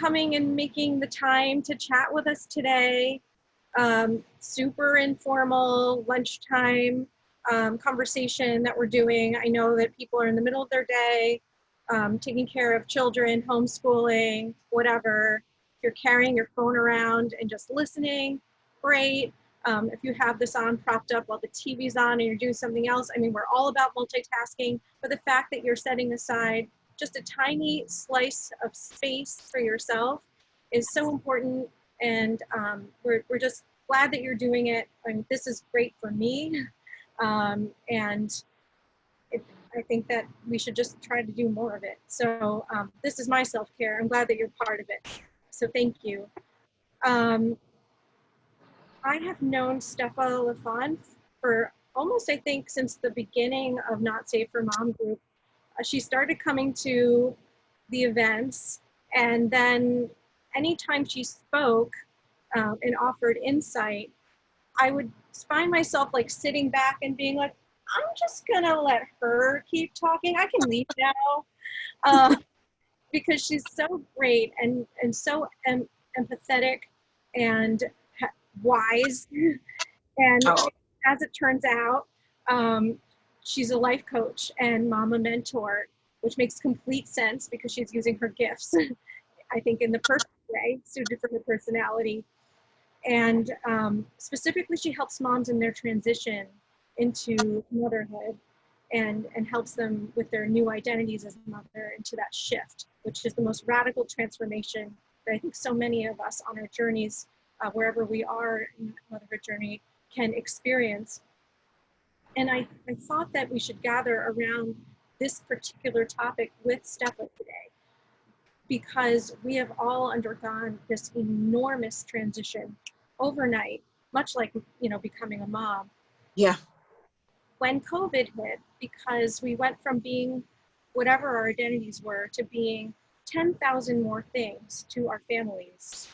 coming and making the time to chat with us today. Super informal lunchtime conversation that we're doing. I know that people are in the middle of their day, taking care of children, homeschooling, whatever. If you're carrying your phone around and just listening, great. If you have this on propped up while the TV's on and you're doing something else, I mean, we're all about multitasking, but the fact that you're setting aside just a tiny slice of space for yourself is so important. And we're just glad that you're doing it. I mean, this is great for me. And I think that we should just try to do more of it. So this is my self-care. I'm glad that you're part of it. So thank you. I have known Stepha Lafond for almost, I think, since the beginning of Not Safe for Mom group. She started coming to the events, and then anytime she spoke and offered insight, I would find myself like sitting back and being like, I'm just gonna let her keep talking. I can leave now. Because she's so great and so empathetic and wise. And as it turns out, she's a life coach and mama mentor, which makes complete sense because she's using her gifts, I think, in the perfect way, suited for her personality. And specifically, she helps moms in their transition into motherhood and helps them with their new identities as a mother into that shift, which is the most radical transformation that I think so many of us on our journeys, wherever we are in the motherhood journey, can experience. And I thought that we should gather around this particular topic with Stepha today, because we have all undergone this enormous transition overnight, much like, you know, becoming a mom. Yeah. When COVID hit, because we went from being whatever our identities were to being 10,000 more things to our families.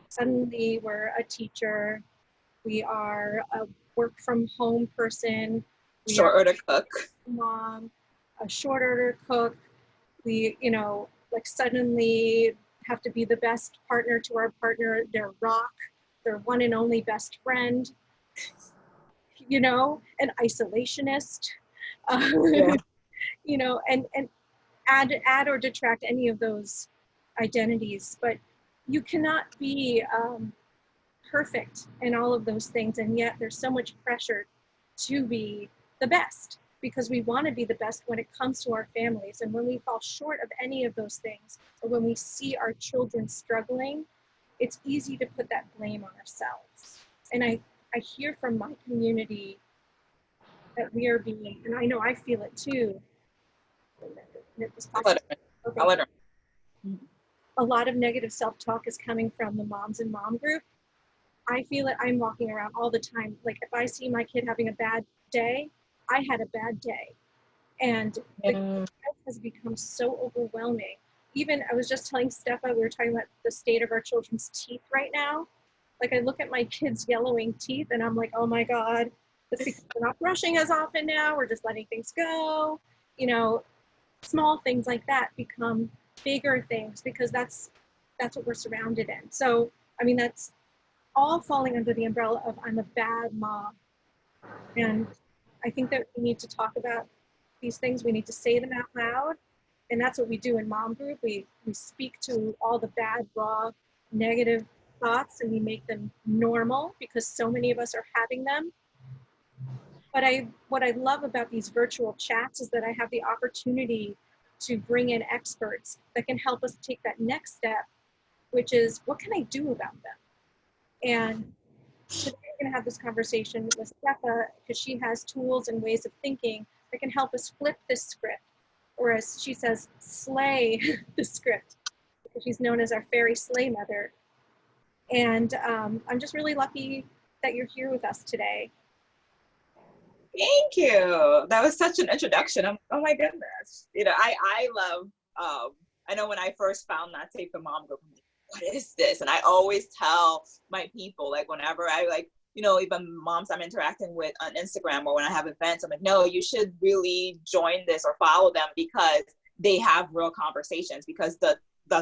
Suddenly we're a teacher, we are a work from home person, we short are order cook, mom, a short order cook, we, you know, like suddenly have to be the best partner to our partner, their rock, their one and only best friend, you know, an isolationist, yeah. you know, and add or detract any of those identities, but you cannot be perfect in all of those things, and yet there's so much pressure to be the best because we want to be the best when it comes to our families. And when we fall short of any of those things, or when we see our children struggling, it's easy to put that blame on ourselves. And I hear from my community that we are being, and I know I feel it too. I'll let her. A lot of negative self-talk is coming from the moms and mom group. I feel it. I'm walking around all the time. Like if I see my kid having a bad day, I had a bad day. And the has become so overwhelming. Even I was just telling Stepha, we were talking about the state of our children's teeth right now. Like I look at my kids' yellowing teeth and I'm like, oh my God, that's because we're not brushing as often now. We're just letting things go. You know, small things like that become bigger things because that's what we're surrounded in. So, I mean, that's all falling under the umbrella of I'm a bad mom. And I think that we need to talk about these things. We need to say them out loud. And that's what we do in mom group. We speak to all the bad, raw, negative thoughts and we make them normal because so many of us are having them. But what I love about these virtual chats is that I have the opportunity to bring in experts that can help us take that next step, which is what can I do about them? And today we're gonna have this conversation with Stepha because she has tools and ways of thinking that can help us flip this script, or as she says, slay the script, because she's known as our fairy slay mother. And I'm just really lucky that you're here with us today. Thank you. That was such an introduction. Oh my goodness. You know, I love, I know when I first found Not Safe for Mom group, I'm like, what is this? And I always tell my people, like whenever I like, you know, even moms I'm interacting with on Instagram or when I have events, I'm like, no, you should really join this or follow them because they have real conversations. Because the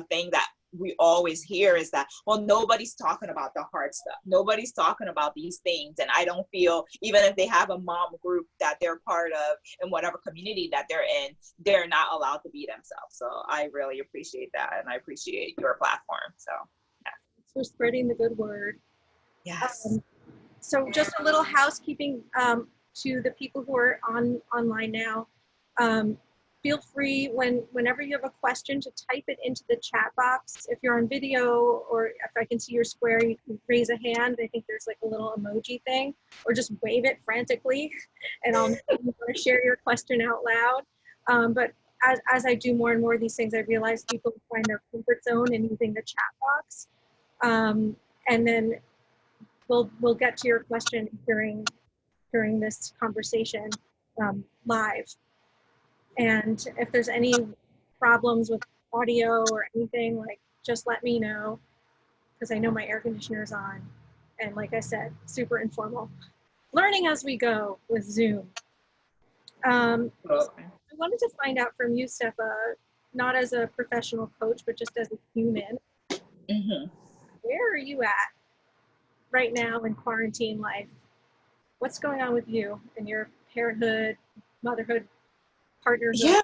thing that we always hear is that, well, nobody's talking about the hard stuff. Nobody's talking about these things. And I don't feel, even if they have a mom group that they're part of in whatever community that they're in, they're not allowed to be themselves. So I really appreciate that. And I appreciate your platform. So yeah. For spreading the good word. Yes. So just a little housekeeping to the people who are online now. Feel free whenever you have a question to type it into the chat box. If you're on video, or if I can see your square, you can raise a hand. I think there's like a little emoji thing, or just wave it frantically, and I'll know you want to share your question out loud. But as I do more and more of these things, I realize people find their comfort zone in using the chat box, and then we'll get to your question during this conversation live. And if there's any problems with audio or anything, like, just let me know, because I know my air conditioner's on. And like I said, super informal. Learning as we go with Zoom. So I wanted to find out from you, Stepha, not as a professional coach, but just as a human, where are you at right now in quarantine life? What's going on with you and your parenthood, motherhood, partnerhood? Yeah,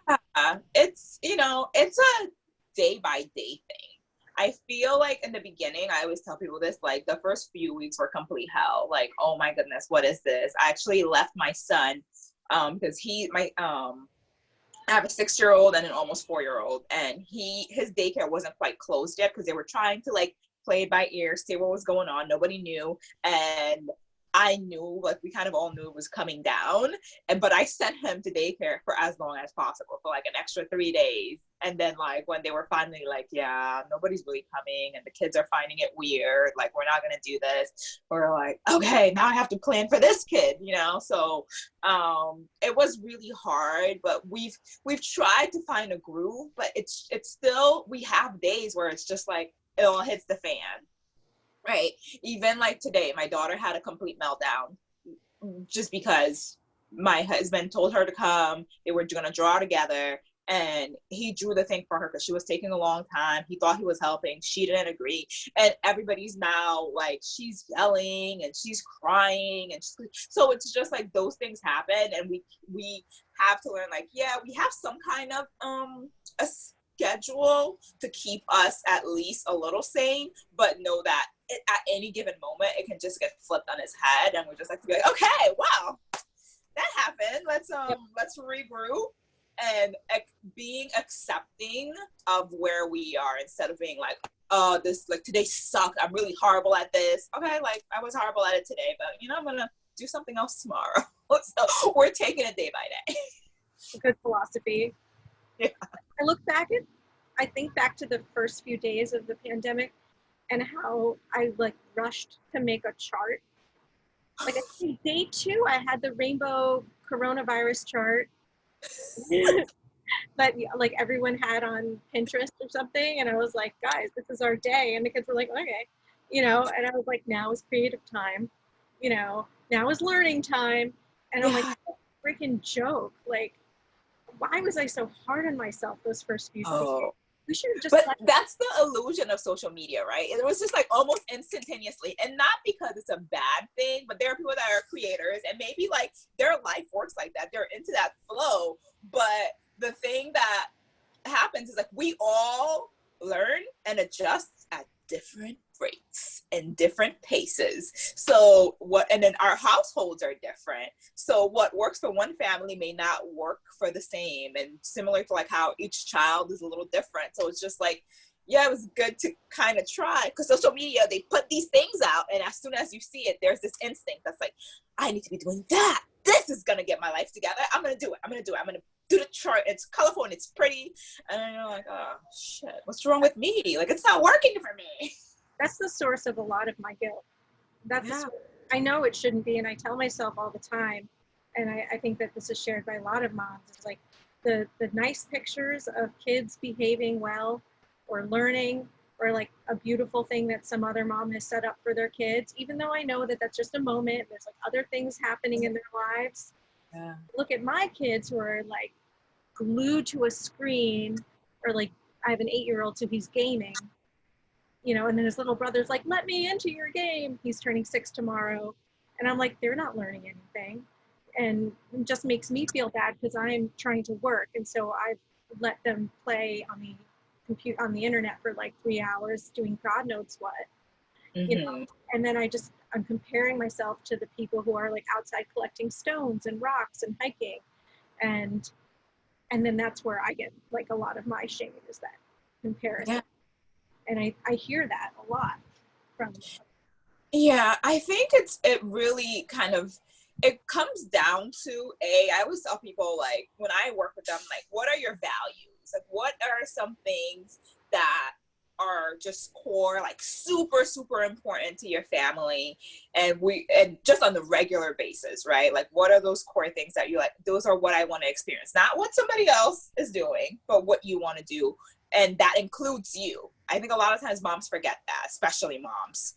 it's, it's a day by day thing. I feel like in the beginning, I always tell people this, like the first few weeks were complete hell. Like, oh my goodness, what is this? I actually left my son because I have a 6-year-old and an almost 4-year-old, and his daycare wasn't quite closed yet because they were trying to like play it by ear, see what was going on. Nobody knew. And I knew, like, we kind of all knew it was coming down. But I sent him to daycare for as long as possible, for like an extra 3 days. And then like when they were finally like, yeah, nobody's really coming and the kids are finding it weird, like, we're not gonna do this, we're like, okay, now I have to plan for this kid, so it was really hard. But we've tried to find a groove, but it's still, we have days where it's just like it all hits the fan. Right. Even like today, my daughter had a complete meltdown just because my husband told her to come. They were going to draw together, and he drew the thing for her because she was taking a long time. He thought he was helping. She didn't agree. And everybody's now like, she's yelling and she's crying. And so it's just like those things happen. And we have to learn, like, yeah, we have some kind of a schedule to keep us at least a little sane, but know that at any given moment it can just get flipped on its head, and we just like to be like, okay, wow, that happened, let's regroup, and being accepting of where we are, instead of being like, oh, this, like, today sucked, I'm really horrible at this. Okay, like, I was horrible at it today, but I'm gonna do something else tomorrow. So we're taking it day by day. Good philosophy. Yeah. I think back to the first few days of the pandemic and how I like rushed to make a chart. Like, I think day 2, I had the rainbow coronavirus chart that like everyone had on Pinterest or something. And I was like, guys, this is our day. And the kids were like, okay, and I was like, now is creative time, now is learning time. And I'm like, freaking joke. Like, why was I so hard on myself those first few days? We should have just. But that's the illusion of social media, right? It was just like almost instantaneously, and not because it's a bad thing, but there are people that are creators, and maybe like their life works like that. They're into that flow. But the thing that happens is like we all learn and adjust at different rates and different paces. So and then our households are different. So what works for one family may not work for the same, and similar to like how each child is a little different. So it's just like, yeah, it was good to kind of try, because social media, they put these things out, and as soon as you see it, there's this instinct that's like, I need to be doing that. This is gonna get my life together. I'm gonna do it. I'm gonna do the chart. It's colorful and it's pretty. And you're like, oh shit, what's wrong with me? Like, it's not working for me. That's the source of a lot of my guilt. I know it shouldn't be, and I tell myself all the time, and I think that this is shared by a lot of moms. It's like the nice pictures of kids behaving well or learning, or like a beautiful thing that some other mom has set up for their kids, even though I know that that's just a moment, there's like other things happening in their lives. Yeah. Look at my kids who are like glued to a screen, or like I have an 8-year-old, so he's gaming, you know, and then his little brother's like, let me into your game. He's turning 6 tomorrow. And I'm like, they're not learning anything. And it just makes me feel bad because I'm trying to work. And so I've let them play on on the internet for like 3 hours doing God knows what, you know. And then I'm comparing myself to the people who are like outside collecting stones and rocks and hiking. And then that's where I get like a lot of my shame, is that comparison. Yeah. And I hear that a lot from. Yeah, I think it really kind of, it comes down to I always tell people, like, when I work with them, like, what are your values? Like, what are some things that are just core, like super, super important to your family, and just on the regular basis, right? Like, what are those core things that you like, those are what I want to experience, not what somebody else is doing, but what you want to do. And that includes you. I think a lot of times moms forget that, especially moms.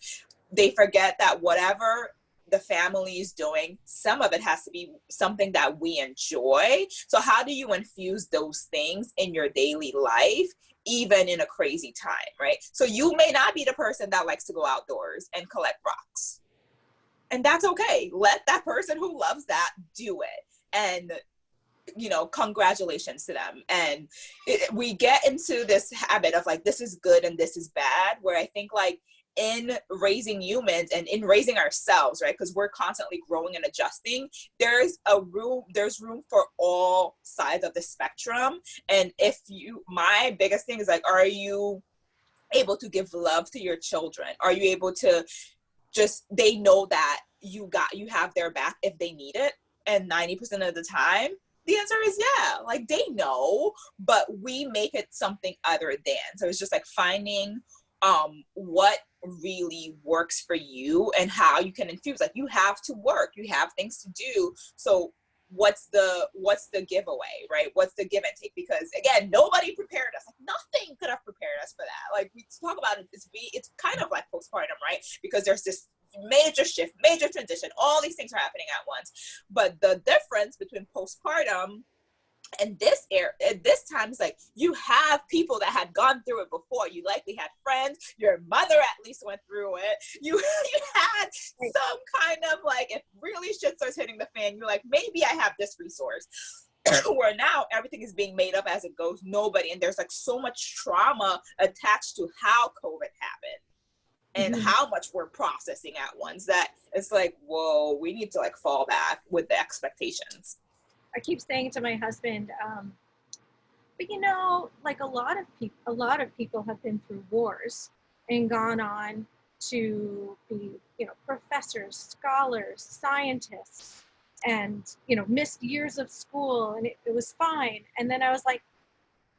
They forget that whatever the family is doing, some of it has to be something that we enjoy. So how do you infuse those things in your daily life, even in a crazy time, right? So you may not be the person that likes to go outdoors and collect rocks. And that's okay. Let that person who loves that do it. And, you know, congratulations to them. And we get into this habit of like, this is good and this is bad, where I think like, in raising humans and in raising ourselves, right, because we're constantly growing and adjusting, there's room for all sides of the spectrum. And my biggest thing is like, are you able to give love to your children? Are you able to they know that you have their back if they need it? And 90% of the time the answer is yeah, like they know, but we make it something other than. So it's just like finding what really works for you and how you can infuse. Like, you have to work, you have things to do, so what's the giveaway, right? What's the give and take? Because again, nobody prepared us. Like, nothing could have prepared us for that. Like, we talk about it, it's kind of like postpartum, right? Because there's this major shift, major transition, all these things are happening at once. But the difference between postpartum and this time is like, you have people that had gone through it before. You likely had friends, your mother at least went through it. You had some kind of like, if really shit starts hitting the fan, you're like, maybe I have this resource. Where now everything is being made up as it goes. And there's like so much trauma attached to how COVID happened and how much we're processing at once, that it's like, whoa, we need to like fall back with the expectations. I keep saying to my husband, but you know, like a lot of people have been through wars and gone on to be, you know, professors, scholars, scientists, and, you know, missed years of school, and it was fine. And then I was like,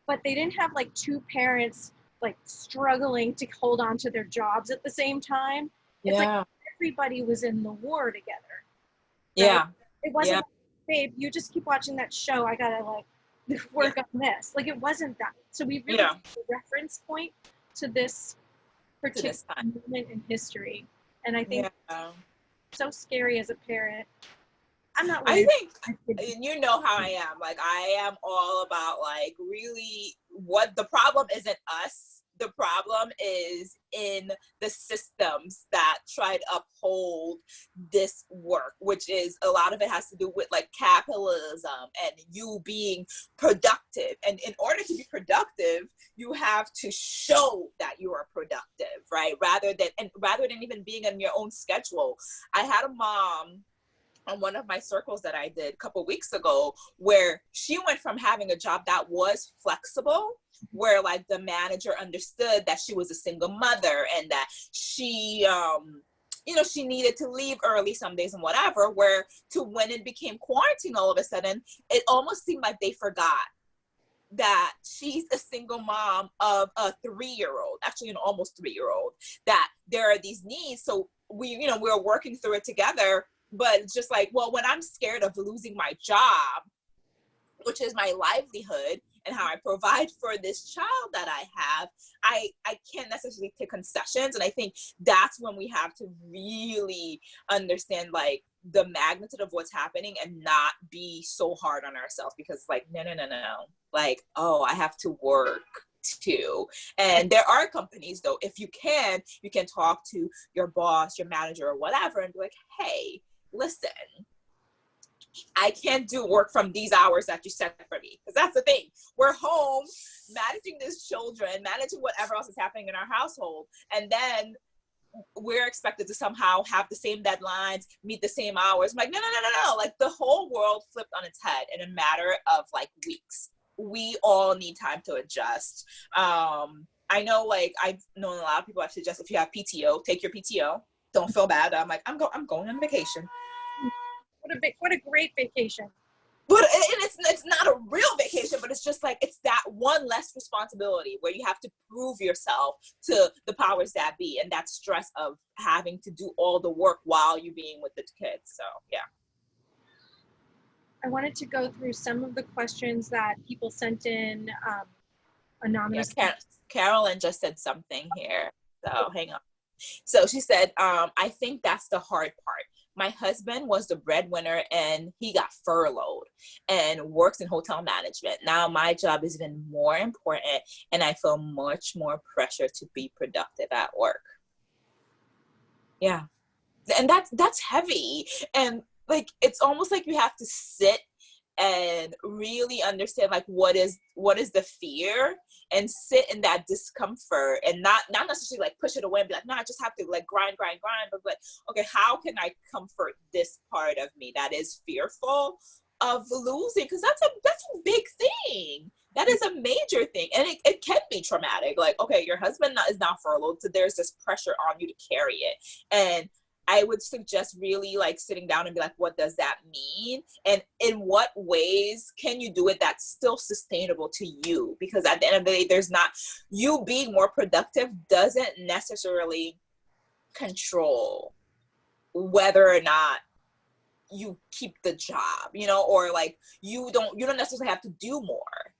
but they didn't have like two parents like struggling to hold on to their jobs at the same time. It's like everybody was in the war together. Right? Yeah. It wasn't like, babe, you just keep watching that show, I gotta like work on this. Like, it wasn't that. So we really have a reference point to this particular moment in history. And I think it's so scary as a parent. I'm not worried. I think, you know how I am. Like, I am all about like, really, what the problem isn't us. The problem is in the systems that try to uphold this work, which is a lot of it has to do with like capitalism and you being productive. And in order to be productive, you have to show that you are productive, right? Rather than even being on your own schedule. I had a mom on one of my circles that I did a couple weeks ago, where she went from having a job that was flexible, where like the manager understood that she was a single mother and that she, you know, she needed to leave early some days and whatever, where to when it became quarantine, all of a sudden, it almost seemed like they forgot that she's a single mom of a 3-year-old, actually an almost 3-year-old, that there are these needs. So we're working through it together. But it's just like, well, when I'm scared of losing my job, which is my livelihood and how I provide for this child that I have, I can't necessarily take concessions. And I think that's when we have to really understand like the magnitude of what's happening and not be so hard on ourselves, because like, no. Like, oh, I have to work. too. And there are companies though, if you can talk to your boss, your manager or whatever and be like, hey, listen, I can't do work from these hours that you set for me. Because that's the thing. We're home managing these children, managing whatever else is happening in our household. And then we're expected to somehow have the same deadlines, meet the same hours. I'm like, no. Like the whole world flipped on its head in a matter of like weeks. We all need time to adjust. I know, like I've known a lot of people have suggest if you have PTO, take your PTO. Don't feel bad. I'm like, I'm going on vacation. What a great vacation. But it's not a real vacation, but it's just like, it's that one less responsibility where you have to prove yourself to the powers that be, and that stress of having to do all the work while you're being with the kids. So yeah. I wanted to go through some of the questions that people sent in anonymously. Yeah, Carolyn just said something here, so hang on. So she said, I think that's the hard part. My husband was the breadwinner and he got furloughed and works in hotel management. Now my job is even more important and I feel much more pressure to be productive at work. Yeah. And that's heavy. And like, it's almost like you have to sit and really understand like what is the fear and sit in that discomfort and not necessarily like push it away and be like, no, I just have to like grind, but like, okay, how can I comfort this part of me that is fearful of losing? Because that's a big thing. That is a major thing. And it can be traumatic. Like, okay, your husband is now furloughed, so there's this pressure on you to carry it. And I would suggest really like sitting down and be like, what does that mean? And in what ways can you do it that's still sustainable to you? Because at the end of the day, there's not, you being more productive doesn't necessarily control whether or not you keep the job, you know, or like you don't necessarily have to do more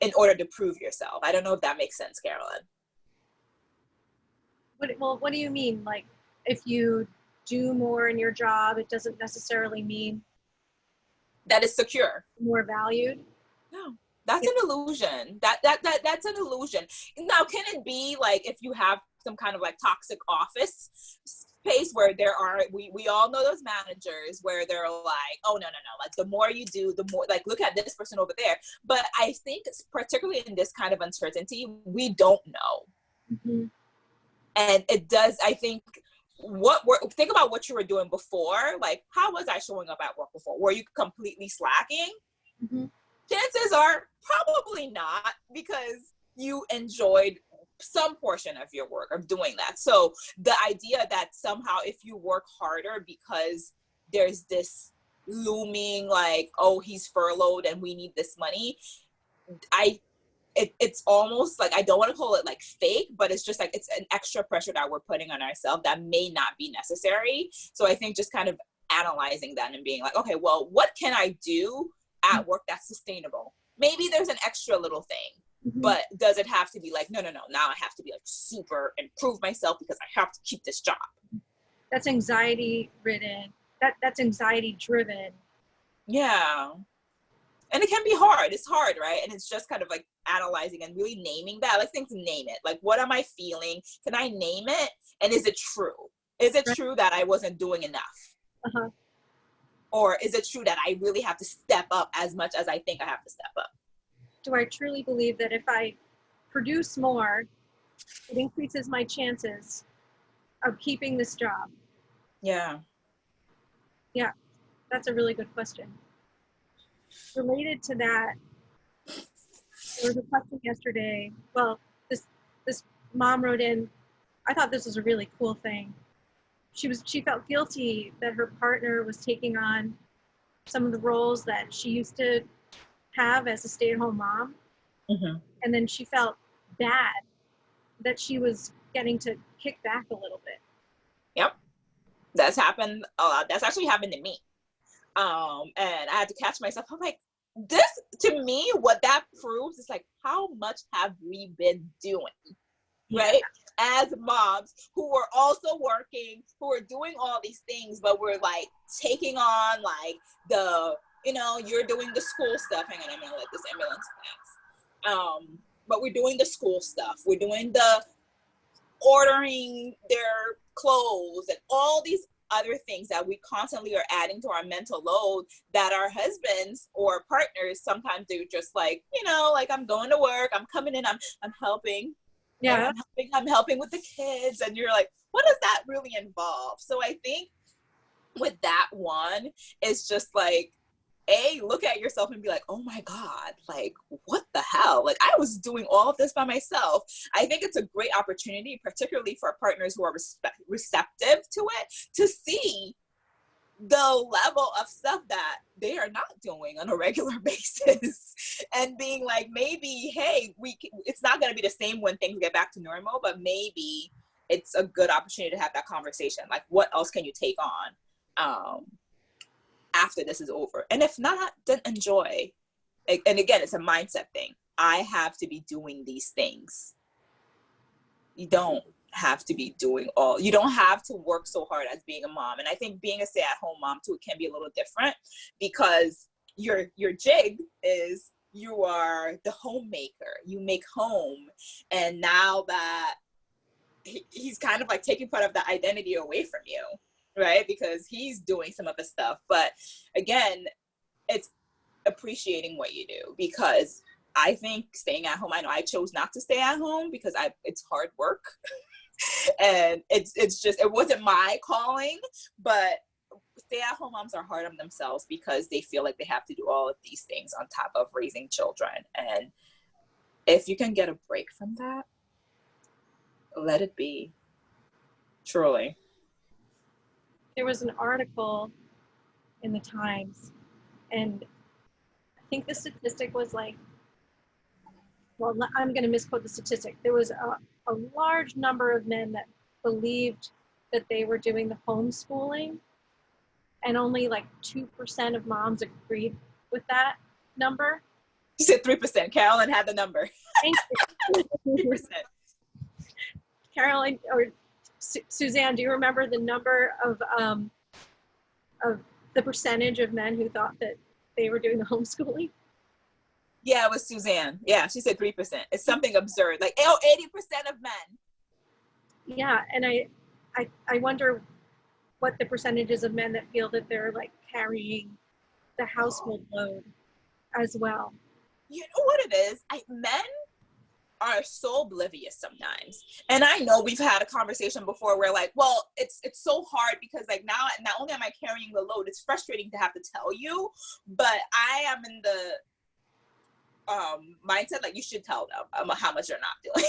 in order to prove yourself. I don't know if that makes sense, Carolyn. What do you mean? Like, if you do more in your job, it doesn't necessarily mean that is secure, more valued? No, that's an illusion. That's an illusion. Now, can it be like if you have some kind of like toxic office space where there are, we all know those managers where they're like, oh, no, like the more you do, the more, like, look at this person over there. But I think particularly in this kind of uncertainty, we don't know. Mm-hmm. And it does, I think, think about what you were doing before. Like, how was I showing up at work before? Were you completely slacking? Mm-hmm. Chances are probably not, because you enjoyed some portion of your work of doing that. So the idea that somehow if you work harder because there's this looming like, oh, he's furloughed and we need this money, it's almost like, I don't want to call it like fake, but it's just like, it's an extra pressure that we're putting on ourselves that may not be necessary. So I think just kind of analyzing that and being like, okay, well, what can I do at work that's sustainable? Maybe there's an extra little thing, but does it have to be like, no, now I have to be like super improve myself because I have to keep this job? That's anxiety ridden. That's anxiety driven. Yeah. And it can be hard. It's hard, right? And it's just kind of like analyzing and really naming that. Like, things, name it. Like, what am I feeling? Can I name it? And is it true? Is it true that I wasn't doing enough? Uh-huh. Or is it true that I really have to step up as much as I think I have to step up? Do I truly believe that if I produce more, it increases my chances of keeping this job? Yeah. Yeah, that's a really good question. Related to that, there was a question yesterday. Well, this mom wrote in, I thought this was a really cool thing. She felt guilty that her partner was taking on some of the roles that she used to have as a stay-at-home mom. Mm-hmm. And then she felt bad that she was getting to kick back a little bit. Yep. That's happened a lot. That's actually happened to me. And I had to catch myself. I'm like, this, to me, what that proves is like, how much have we been doing? Right? As moms who are also working, who are doing all these things, but we're like taking on like the, you're doing the school stuff. Hang on, I'm gonna let this ambulance pass. but we're doing the school stuff. We're doing the ordering their clothes and all these other things that we constantly are adding to our mental load, that our husbands or partners sometimes do, just like, you know, like, I'm going to work, I'm coming in, I'm helping. Yeah. Right? I'm helping with the kids. And you're like, what does that really involve? So I think with that one, it's just like, look at yourself and be like, oh my God, like, what the hell? Like, I was doing all of this by myself. I think it's a great opportunity, particularly for partners who are receptive to it, to see the level of stuff that they are not doing on a regular basis, and being like, maybe, hey, it's not going to be the same when things get back to normal, but maybe it's a good opportunity to have that conversation. Like, what else can you take on after this is over? And if not, then enjoy. And again, it's a mindset thing. I have to be doing these things. You don't have to be doing you don't have to work so hard as being a mom. And I think being a stay-at-home mom too, it can be a little different, because your jig is, you are the homemaker, you make home. And now that he's kind of like taking part of the identity away from you, right? Because he's doing some of the stuff. But again, it's appreciating what you do, because I think staying at home, I know I chose not to stay at home because it's hard work. And it's just, it wasn't my calling. But stay-at-home moms are hard on themselves because they feel like they have to do all of these things on top of raising children. And if you can get a break from that, let it be. Truly. There was an article in the Times, and I think the statistic was like, well, I'm going to misquote the statistic. There was a large number of men that believed that they were doing the homeschooling, and only like 2% of moms agreed with that number. You said 3%. Carolyn had the number. Thank you. 3%. Carolyn or Suzanne, do you remember the number of the percentage of men who thought that they were doing the homeschooling? Yeah, it was Suzanne. Yeah, she said 3%. It's something absurd. Like, 80% of men. Yeah, and I wonder what the percentages of men that feel that they're like carrying the household load as well. You know what it is? Men are so oblivious sometimes. And I know we've had a conversation before where, like, well, it's so hard because, like, now not only am I carrying the load, it's frustrating to have to tell you, but I am in the mindset, like, you should tell them how much you're not doing.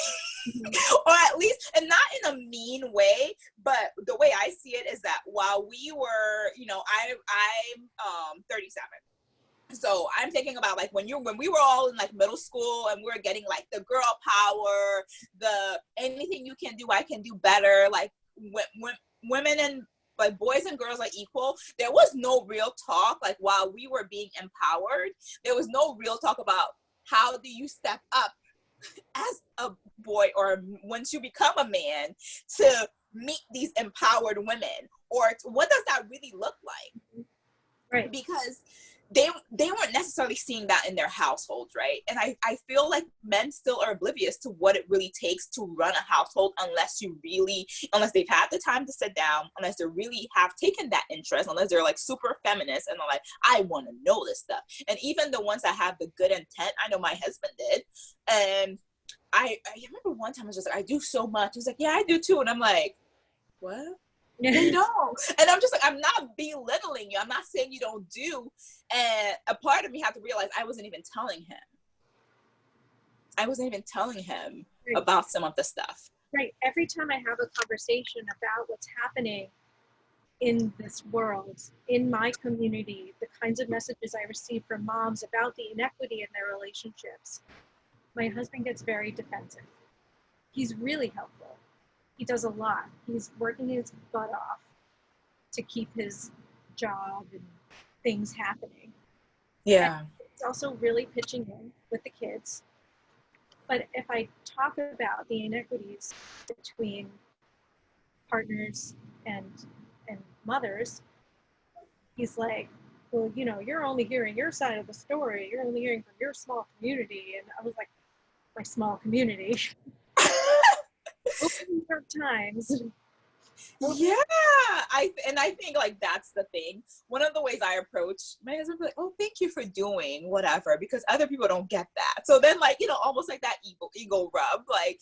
Or at least, and not in a mean way, but the way I see it is that while we were, you know, I'm 37. So I'm thinking about, like, when we were all in, like, middle school, and we were getting, like, the girl power, the anything you can do, I can do better, like, women and, like, boys and girls are equal. There was no real talk, like, while we were being empowered, there was no real talk about how do you step up as a boy, or once you become a man, to meet these empowered women, or what does that really look like? Right. Because they weren't necessarily seeing that in their households, right? And I feel like men still are oblivious to what it really takes to run a household, unless they've had the time to sit down, unless they really have taken that interest, unless they're, like, super feminist and they're like, I want to know this stuff. And even the ones that have the good intent, I know my husband did. And I remember one time I was just like, I do so much. He's like, yeah, I do too. And I'm like, what? Then don't. And I'm just like, I'm not belittling you. I'm not saying you don't do. And a part of me had to realize I wasn't even telling him. Right. About some of the stuff. Right. Every time I have a conversation about what's happening in this world, in my community, the kinds of messages I receive from moms about the inequity in their relationships, my husband gets very defensive. He's really helpful. He does a lot. He's working his butt off to keep his job and things happening. Yeah. And it's also really pitching in with the kids. But if I talk about the inequities between partners and mothers, he's like, well, you know, you're only hearing your side of the story. You're only hearing from your small community. And I was like, my small community. Open New York Times. Yeah, I think like that's the thing. One of the ways I approach my husband, like, oh, thank you for doing whatever, because other people don't get that. So then, like, almost like that ego rub, like,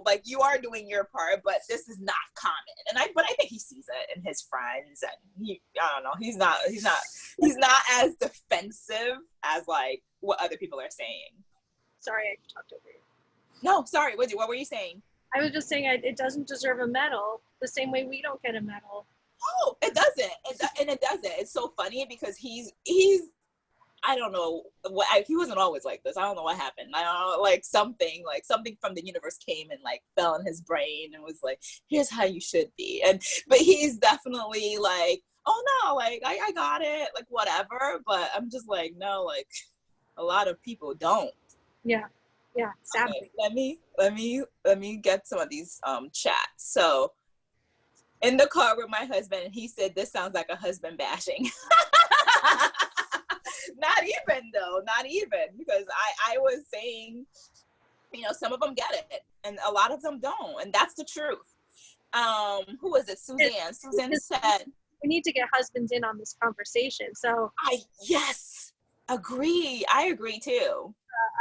like you are doing your part, but this is not common. But I think he sees it in his friends, and I don't know, he's not as defensive as like what other people are saying. Sorry, I talked over you. No, sorry, what were you saying? I was just saying it doesn't deserve a medal the same way we don't get a medal. Oh, it doesn't. It doesn't. It's so funny because he's I don't know what he wasn't always like this. I don't know what happened. I don't know, like something from the universe came and like fell in his brain and was like, here's how you should be. But he's definitely like, oh no, like I got it, like whatever. But I'm just like, no, like a lot of people don't. Yeah. Sadly. Okay, let me get some of these chats. So in the car with my husband, he said, this sounds like a husband bashing. Not even, because I was saying, some of them get it and a lot of them don't. And that's the truth. Who was it? Suzanne. Suzanne said, we need to get husbands in on this conversation. So yes, agree. I agree too.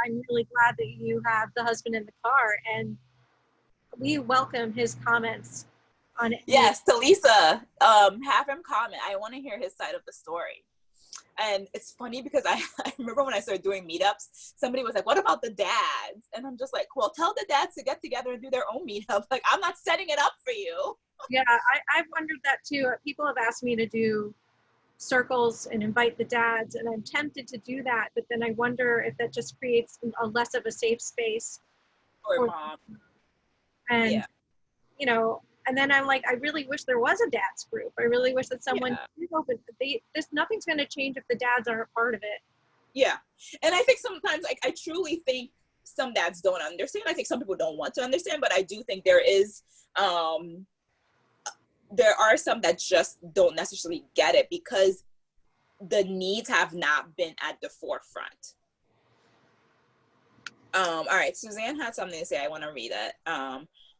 I'm really glad that you have the husband in the car, and we welcome his comments on it. Yes, to Lisa, have him comment. I want to hear his side of the story. And it's funny because I remember when I started doing meetups, somebody was like, what about the dads? And I'm just like, well, tell the dads to get together and do their own meetup. Like, I'm not setting it up for you. Yeah, I've wondered that too. People have asked me to do circles and invite the dads, and I'm tempted to do that, but then I wonder if that just creates a less of a safe space for mom. And and then I'm like, I really wish there was a dad's group. I really wish that someone open. Nothing's going to change if the dads aren't a part of it. Yeah, and I think sometimes, like, I truly think some dads don't understand. I think some people don't want to understand, but I do think there are some that just don't necessarily get it because the needs have not been at the forefront. All right, Suzanne had something to say. I want to read it.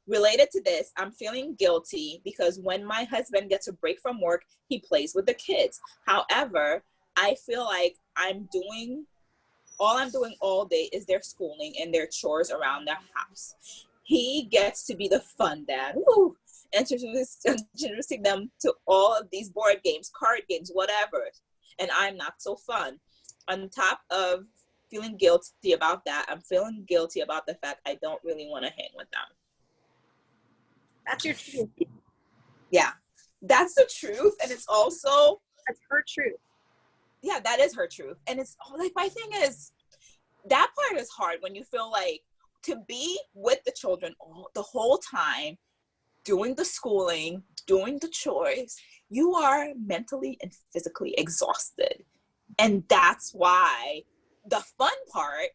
Related to this, I'm feeling guilty because when my husband gets a break from work, he plays with the kids. However, I feel like all I'm doing all day is their schooling and their chores around the house. He gets to be the fun dad. Woo! Introducing them to all of these board games, card games, whatever. And I'm not so fun. On top of feeling guilty about that, I'm feeling guilty about the fact I don't really want to hang with them. That's your truth. Yeah, that's the truth. And it's also... That's her truth. Yeah, that is her truth. And it's like, my thing is, that part is hard when you feel like to be with the children the whole time, doing the schooling, doing the chores, you are mentally and physically exhausted. And that's why the fun part,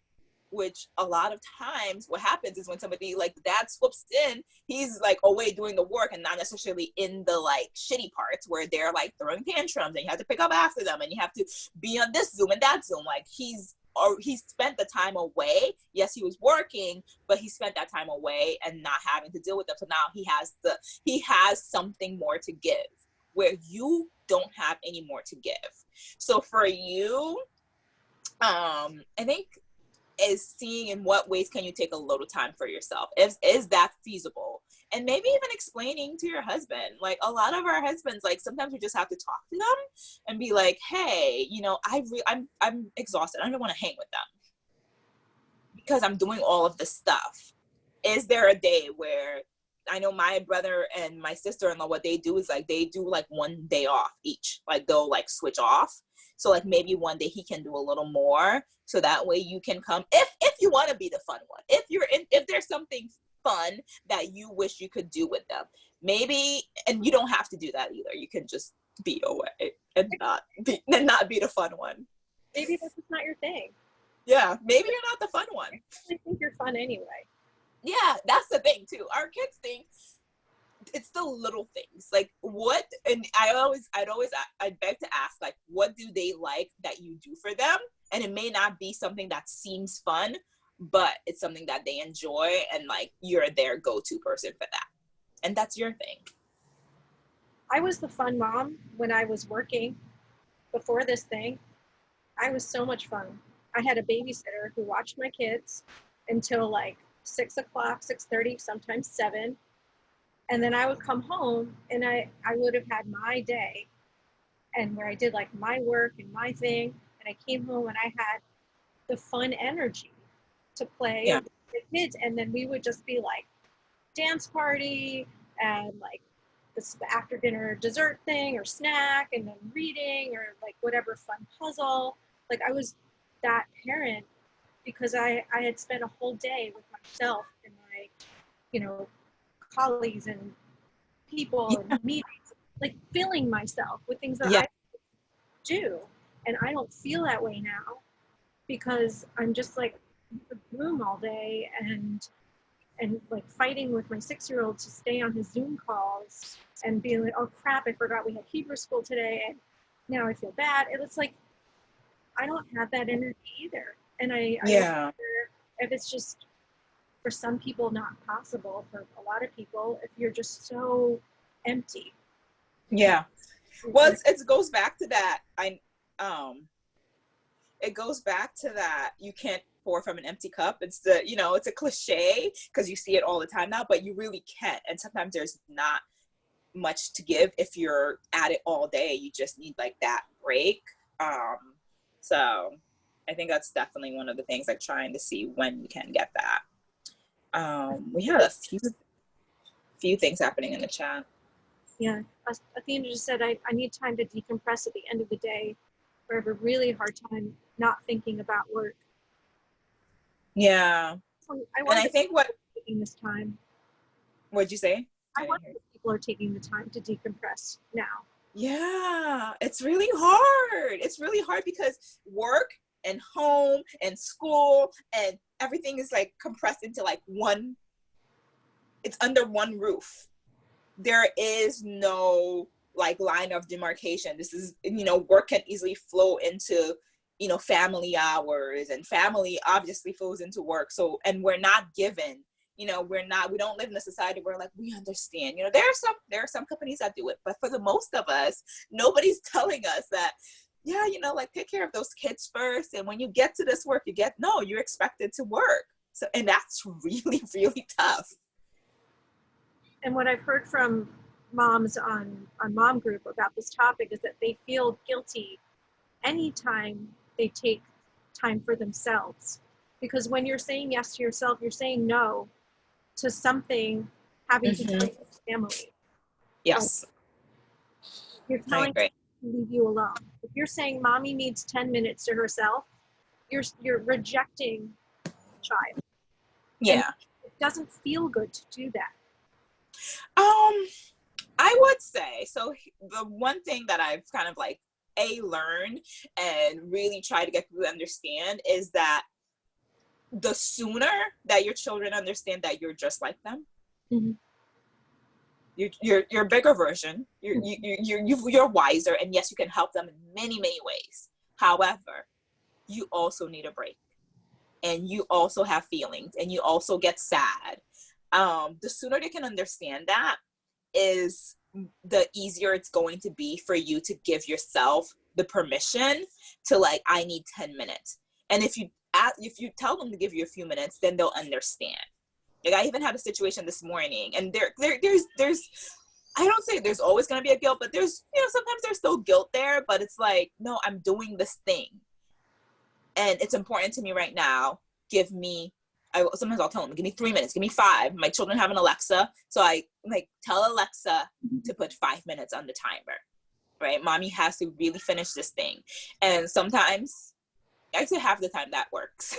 which a lot of times what happens is when somebody like the dad swoops in, he's like away doing the work and not necessarily in the like shitty parts where they're like throwing tantrums and you have to pick up after them and you have to be on this Zoom and that Zoom. Like he spent the time away. Yes, he was working, but he spent that time away and not having to deal with them. So now he has something more to give where you don't have any more to give. So for you, I think is seeing in what ways can you take a little time for yourself. Is that feasible? And maybe even explaining to your husband, like a lot of our husbands, like sometimes we just have to talk to them and be like, hey, I'm exhausted. I don't want to hang with them because I'm doing all of this stuff. Is there a day where I know my brother and my sister-in-law, what they do is like, they do like one day off each, like they'll like switch off. So like maybe one day he can do a little more. So that way you can come if you want to be the fun one, if there's something fun that you wish you could do with them, maybe, and you don't have to do that either. You can just be away and not be the fun one. Maybe this is not your thing. Yeah, maybe you're not the fun one. I think you're fun anyway. Yeah, that's the thing too. Our kids think it's the little things, like what, and I'd beg to ask, like, what do they like that you do for them? And it may not be something that seems fun, but it's something that they enjoy, and like you're their go-to person for that, and that's your thing. I was the fun mom when I was working before this thing. I was so much fun. I had a babysitter who watched my kids until like 6 o'clock, 6:30, sometimes 7. And then I would come home and I would have had my day and where I did like my work and my thing. And I came home and I had the fun energy to play Yeah. with the kids. And then we would just be like dance party and like this after dinner dessert thing or snack and then reading or like whatever fun puzzle. Like I was that parent because I had spent a whole day with myself and my, you know, colleagues and people and meetings, like filling myself with things that Yeah. I do. And I don't feel that way now because I'm just like in the room all day and like fighting with my 6-year-old to stay on his Zoom calls and being like, oh crap, I forgot we had Hebrew school today and now I feel bad. And it's like, I don't have that energy either. And I wonder if it's just for some people not possible, for a lot of people, if you're just so empty. Yeah. Well, it goes back to that. It goes back to that. You can't pour from an empty cup. It's it's a cliche because you see it all the time now, but you really can't. And sometimes there's not much to give if you're at it all day. You just need like that break. So I think that's definitely one of the things, like trying to see when you can get that. We had a few things happening in the chat. Yeah, Athena just said, I need time to decompress at the end of the day, or I have a really hard time not thinking about work. Yeah. I think taking this time. What'd you say? I wonder if people are taking the time to decompress now. Yeah, it's really hard. It's really hard because work and home and school and everything is like compressed into like it's under one roof. There is no like line of demarcation. This is, work can easily flow into, family hours, and family obviously flows into work. So, and we're not given, we don't live in a society where like we understand, there are some companies that do it, but for the most of us, nobody's telling us that, like take care of those kids first. And when you get to this work, you're expected to work. So, and that's really, really tough. And what I've heard from moms on Mom Group about this topic is that they feel guilty anytime they take time for themselves. Because when you're saying yes to yourself, you're saying no to something having to do with family. Yes. You're telling them to leave you alone. If you're saying mommy needs 10 minutes to herself, you're rejecting the child. Yeah. And it doesn't feel good to do that. I would say, so the one thing that I've kind of like learned and really try to get people to understand is that the sooner that your children understand that you're just like them, you're a bigger version, you're wiser, and yes, you can help them in many, many ways. However, you also need a break, and you also have feelings, and you also get sad. The sooner they can understand that, is the easier it's going to be for you to give yourself the permission to like, I need 10 minutes. And if you tell them to give you a few minutes, then they'll understand. Like I even had a situation this morning, and there's I don't say there's always going to be a guilt, but there's, sometimes there's still guilt there, but it's like, no, I'm doing this thing and it's important to me right now. Sometimes I'll tell them, give me 3 minutes, give me 5. My children have an Alexa, so I like tell Alexa to put 5 minutes on the timer, right? Mommy has to really finish this thing. And sometimes, actually half the time that works,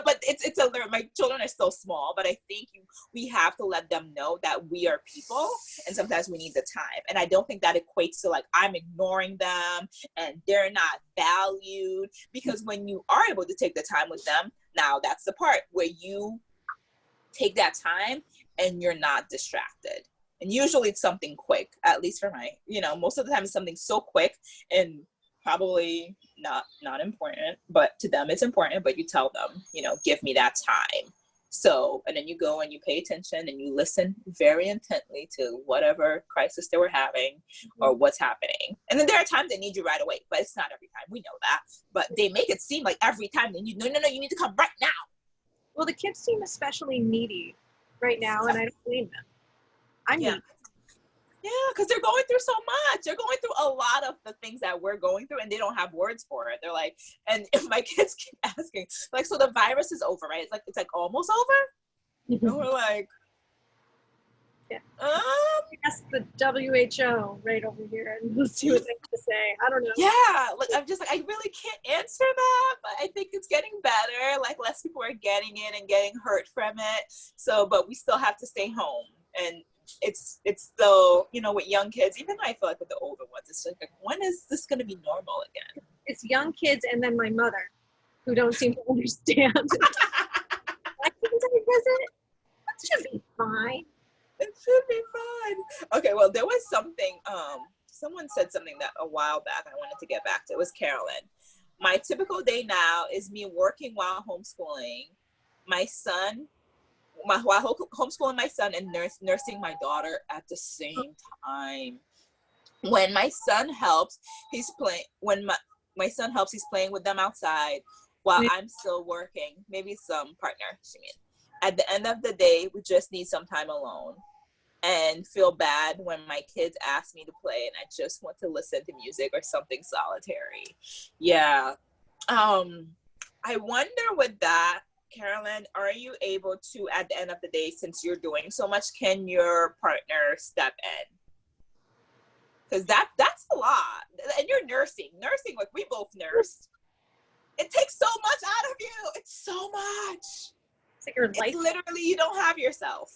but it's a little, my children are still small, but I think we have to let them know that we are people, and sometimes we need the time. And I don't think that equates to like, I'm ignoring them and they're not valued, because when you are able to take the time with them, now that's the part where you take that time and you're not distracted. And usually it's something quick, at least for my, most of the time it's something so quick, and probably not important, but to them it's important, but you tell them, give me that time. So, and then you go and you pay attention and you listen very intently to whatever crisis they were having or what's happening. And then there are times they need you right away, but it's not every time. We know that. But they make it seem like every time they need, no, you need to come right now. Well, the kids seem especially needy right now, and I don't blame them. I'm needy. Yeah, because they're going through so much. They're going through a lot of the things that we're going through, and they don't have words for it. They're like, and if my kids keep asking, like, so the virus is over, right? It's like almost over. And we're like, yeah. Ask the WHO right over here, and we'll see what they have to say. I don't know. Yeah, like I'm just like, I really can't answer that, but I think it's getting better. Like less people are getting it and getting hurt from it. So, but we still have to stay home, and it's still, with young kids, even though I feel like with the older ones, it's like, when is this going to be normal again? It's young kids and then my mother, who don't seem to understand. Why can't I visit? It should be fine. It should be fine. Okay, well, there was something, someone said something that a while back I wanted to get back to. It was Carolyn. My typical day now is me working while homeschooling my son, while homeschooling my son and nursing my daughter at the same time. When my son helps, he's playing. When my son helps, he's playing with them outside while I'm still working. Maybe some partner, she means. At the end of the day, we just need some time alone, and feel bad when my kids ask me to play and I just want to listen to music or something solitary. Yeah. I wonder with that, Carolyn, are you able to, at the end of the day, since you're doing so much, can your partner step in? Because that's a lot. And you're nursing, like we both nursed. It takes so much out of you. It's so much. It's like your life. It's literally, you don't have yourself.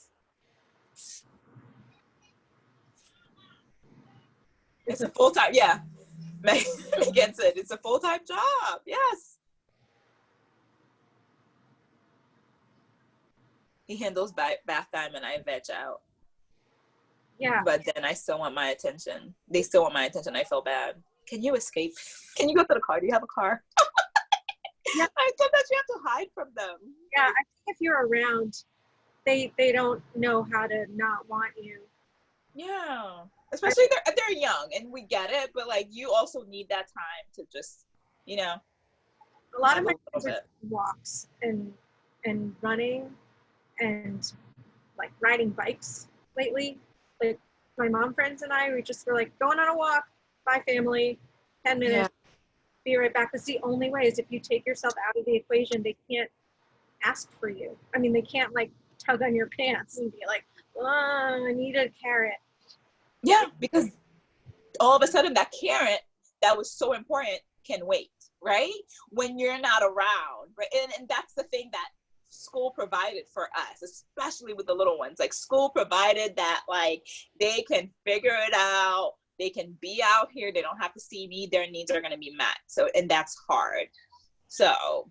It's a full-time, yeah. Megan said it's a full-time job. Yes. He handles bath time and I veg out. Yeah. But then I still want my attention. They still want my attention. I feel bad. Can you escape? Can you go to the car? Do you have a car? Yeah. Sometimes you have to hide from them. Yeah, I think if you're around, they don't know how to not want you. Yeah. Especially they're young and we get it, but like you also need that time to just, A lot of my kids are walks and running and like riding bikes lately. Like my mom friends and I, we just were like going on a walk, bye family, 10 minutes, be right back. That's the only way is if you take yourself out of the equation, they can't ask for you. I mean, they can't like tug on your pants and be like, oh, I need a carrot. Yeah, because all of a sudden that carrot that was so important can wait, right? When you're not around, right? And that's the thing that school provided for us, especially with the little ones. Like school provided that like they can figure it out, they can be out here, they don't have to see me, their needs are going to be met. So, and that's hard. So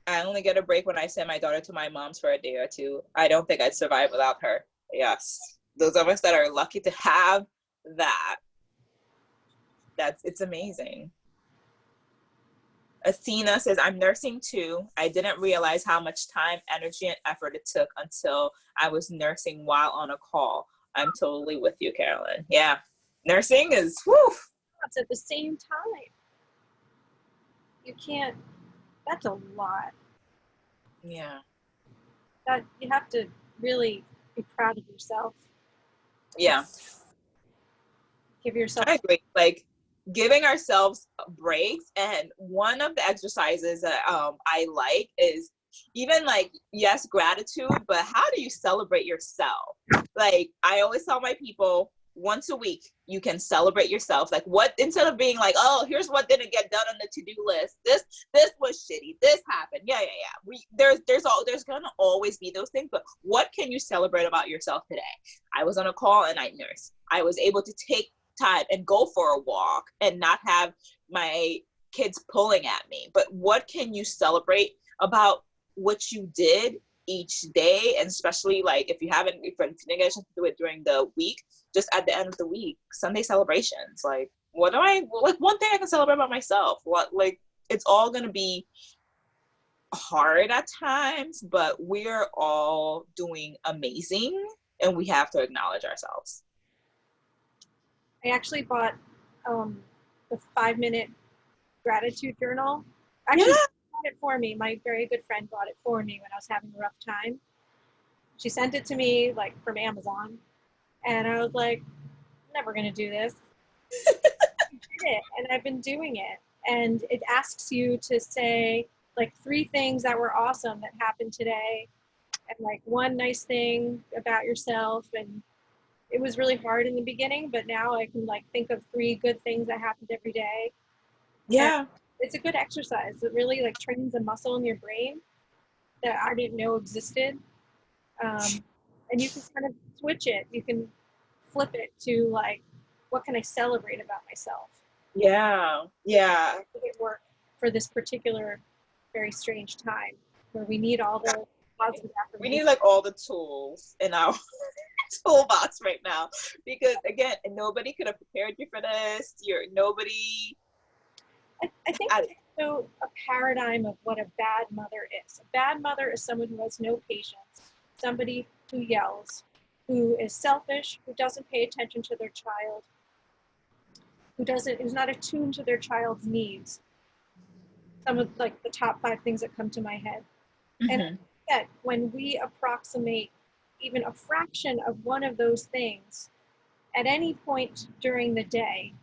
I only get a break when I send my daughter to my mom's for a day or two. I don't think I'd survive without her. Yes. Those of us that are lucky to have that, it's amazing. Athena says, I'm nursing too. I didn't realize how much time, energy, and effort it took until I was nursing while on a call. I'm totally with you, Carolyn. Yeah. Nursing is, whew. It's at the same time. You can't, that's a lot. Yeah. That you have to really be proud of yourself. Yeah. Give yourself. I agree. Like giving ourselves breaks. And one of the exercises that I like is even like, yes, gratitude, but how do you celebrate yourself? Like I always tell my people, once a week, you can celebrate yourself. Like what, instead of being like, oh, here's what didn't get done on the to-do list. This was shitty. This happened. Yeah. There's gonna always be those things, but what can you celebrate about yourself today? I was on a call and I nursed. I was able to take time and go for a walk and not have my kids pulling at me. But what can you celebrate about what you did each day, and especially like if you didn't get a chance to do it during the week, just at the end of the week, Sunday celebrations. Like, what do I like? One thing I can celebrate about myself. What, like, it's all gonna be hard at times, but we're all doing amazing, and we have to acknowledge ourselves. I actually bought the 5-minute gratitude journal. Actually, bought it for me. My very good friend bought it for me when I was having a rough time. She sent it to me like from Amazon, and I was like, never gonna do this. I did it, and I've been doing it. And it asks you to say like 3 things that were awesome that happened today, and like 1 nice thing about yourself. And it was really hard in the beginning, but now I can like think of 3 good things that happened every day. Yeah. And it's a good exercise. It really like trains a muscle in your brain that I didn't know existed. And you can kind of switch it. You can flip it to like, what can I celebrate about myself? Yeah. It work for this particular very strange time where we need all the positive affirmations. We need like all the tools in our toolbox right now, because again, nobody could have prepared you for this. I think there's also a paradigm of what a bad mother is. A bad mother is someone who has no patience, somebody who yells, who is selfish, who doesn't pay attention to their child, who's not attuned to their child's needs. Some of like the top 5 things that come to my head. Mm-hmm. And that when we approximate even a fraction of one of those things at any point during the day,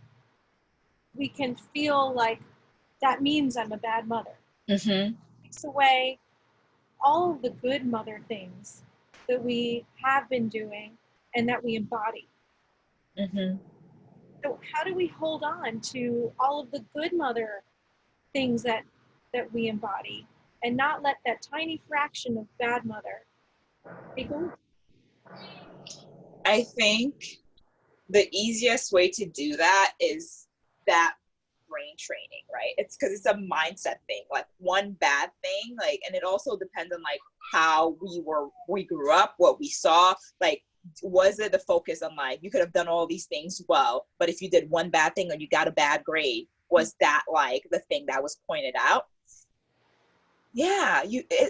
we can feel like that means I'm a bad mother. Mm-hmm. It takes away all of the good mother things that we have been doing and that we embody. Mm-hmm. So how do we hold on to all of the good mother things that we embody and not let that tiny fraction of bad mother take over? I think the easiest way to do that is that brain training, right? It's because it's a mindset thing. Like, one bad thing, like, and it also depends on like how we grew up, what we saw. Like, was it the focus on like, you could have done all these things well, but if you did one bad thing and you got a bad grade, was that like the thing that was pointed out? Yeah,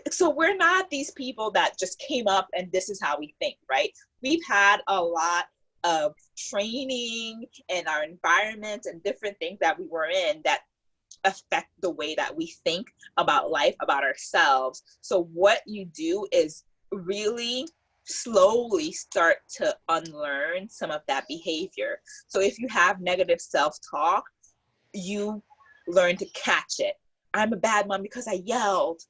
so we're not these people that just came up and this is how we think, right? We've had a lot of training and our environment and different things that we were in that affect the way that we think about life, about ourselves. So what you do is really slowly start to unlearn some of that behavior. So if you have negative self-talk, you learn to catch it. I'm a bad mom because I yelled.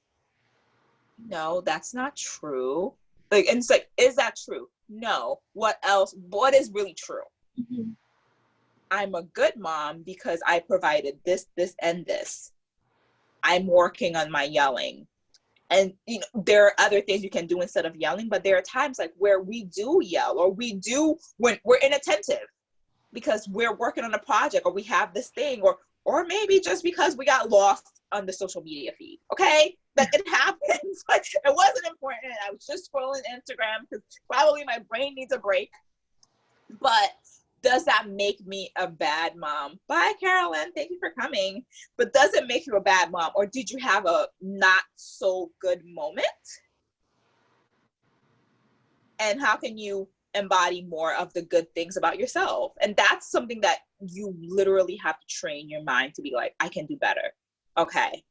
No, that's not true. Like, and it's like, is that true? No. What else? What is really true? Mm-hmm. I'm a good mom because I provided this, and this. I'm working on my yelling. And you know, there are other things you can do instead of yelling, but there are times like where we do yell, or we do when we're inattentive because we're working on a project, or we have this thing, or maybe just because we got lost on the social media feed. Okay, that it happens. Like, it wasn't important. I was just scrolling Instagram because probably my brain needs a break. But does that make me a bad mom? Bye, Carolyn. Thank you for coming. But does it make you a bad mom? Or did you have a not so good moment? And how can you embody more of the good things about yourself? And that's something that you literally have to train your mind to be like, I can do better. Okay.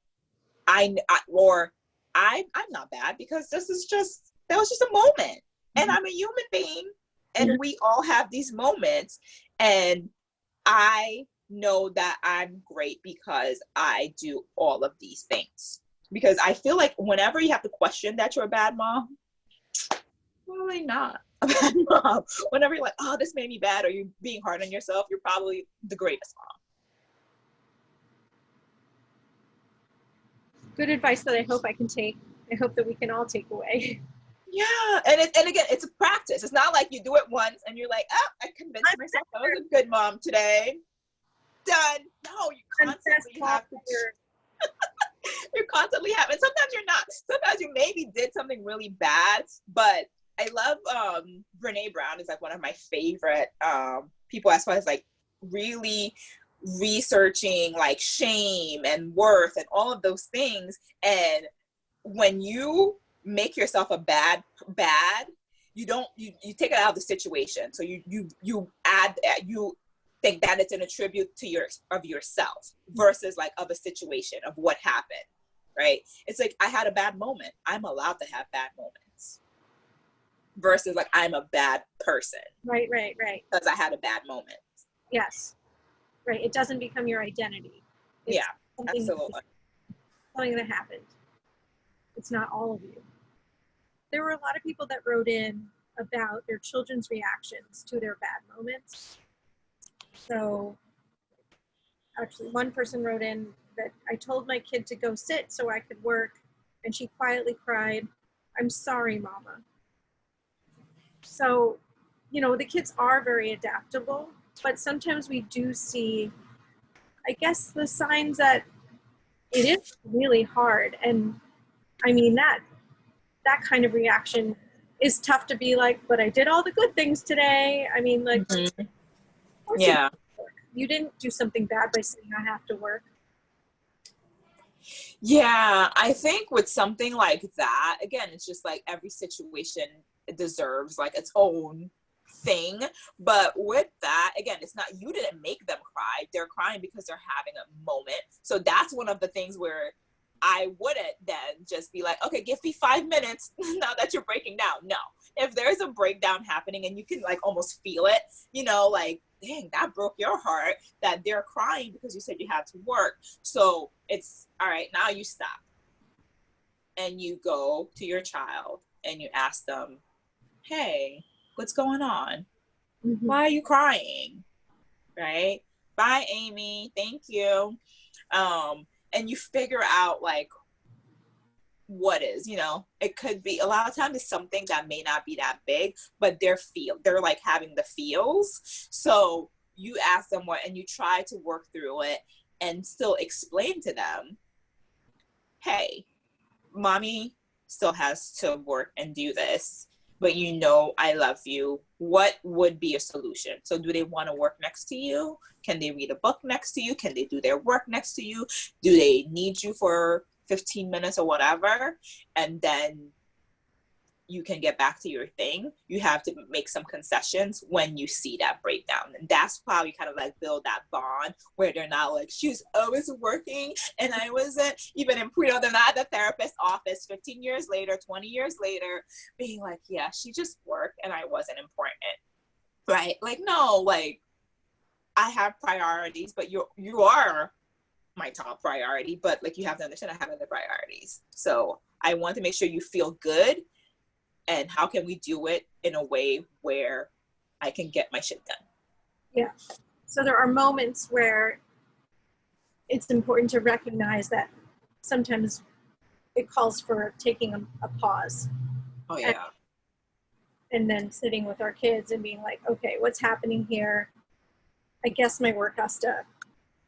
I'm not bad because that was just a moment. And I'm a human being. And we all have these moments. And I know that I'm great because I do all of these things. Because I feel like whenever you have to question that you're a bad mom, probably not a bad mom. Whenever you're like, oh, this made me bad, or you're being hard on yourself, you're probably the greatest mom. Good advice that I hope I can take. I hope that we can all take away. Yeah, and again, it's a practice. It's not like you do it once and you're like, oh, I convinced myself I was a good mom today. Done. No, you constantly have to. You're constantly having, sometimes you're not. Sometimes you maybe did something really bad, but I love Brene Brown is like one of my favorite people as far as like really researching like shame and worth and all of those things. And when you make yourself a bad, you don't, you take it out of the situation. So you add, you think that it's an attribute to yourself versus like of a situation of what happened, right? It's like, I had a bad moment. I'm allowed to have bad moments versus like, I'm a bad person. Right. Because I had a bad moment. Yes. Right. It doesn't become your identity. It's Absolutely. Something that happened. It's not all of you. There were a lot of people that wrote in about their children's reactions to their bad moments. So actually one person wrote in that I told my kid to go sit so I could work, and she quietly cried, "I'm sorry, Mama." So, you know, the kids are very adaptable, but sometimes we do see, I guess, the signs that it is really hard. And I mean, that kind of reaction is tough to be like, but I did all the good things today. I mean, like, Mm-hmm. of course Yeah. you didn't do something bad by saying I have to work. Yeah, I think with something like that, again, it's just like every situation deserves like its own thing. But with that, again, it's not, you didn't make them cry. They're crying because they're having a moment. So that's one of the things where I wouldn't then just be like, okay, give me 5 minutes now that you're breaking down. No, if there's a breakdown happening and you can like almost feel it, you know, like, dang, that broke your heart that they're crying because you said you had to work. So it's all right, now you stop and you go to your child and you ask them, hey, what's going on? Mm-hmm. Why are you crying? Right? Bye, Amy. Thank you. And you figure out like what is, you know, it could be a lot of times it's something that may not be that big, but they're like having the feels. So you ask them what, and you try to work through it and still explain to them, hey, mommy still has to work and do this, but you know I love you. What would be a solution? So do they want to work next to you? Can they read a book next to you? Can they do their work next to you? Do they need you for 15 minutes or whatever? And then you can get back to your thing. You have to make some concessions when you see that breakdown. And that's how you kind of like build that bond where they're not like, she's always working and I wasn't, even in, you know, they're not at the therapist's office 15 years later, 20 years later, being like, yeah, she just worked and I wasn't important. Right? Like, no, like I have priorities, but you are my top priority, but like you have to understand I have other priorities. So I want to make sure you feel good. And how can we do it in a way where I can get my shit done? Yeah. So there are moments where it's important to recognize that sometimes it calls for taking a pause. Oh, yeah. And then sitting with our kids and being like, okay, what's happening here? I guess my work has to,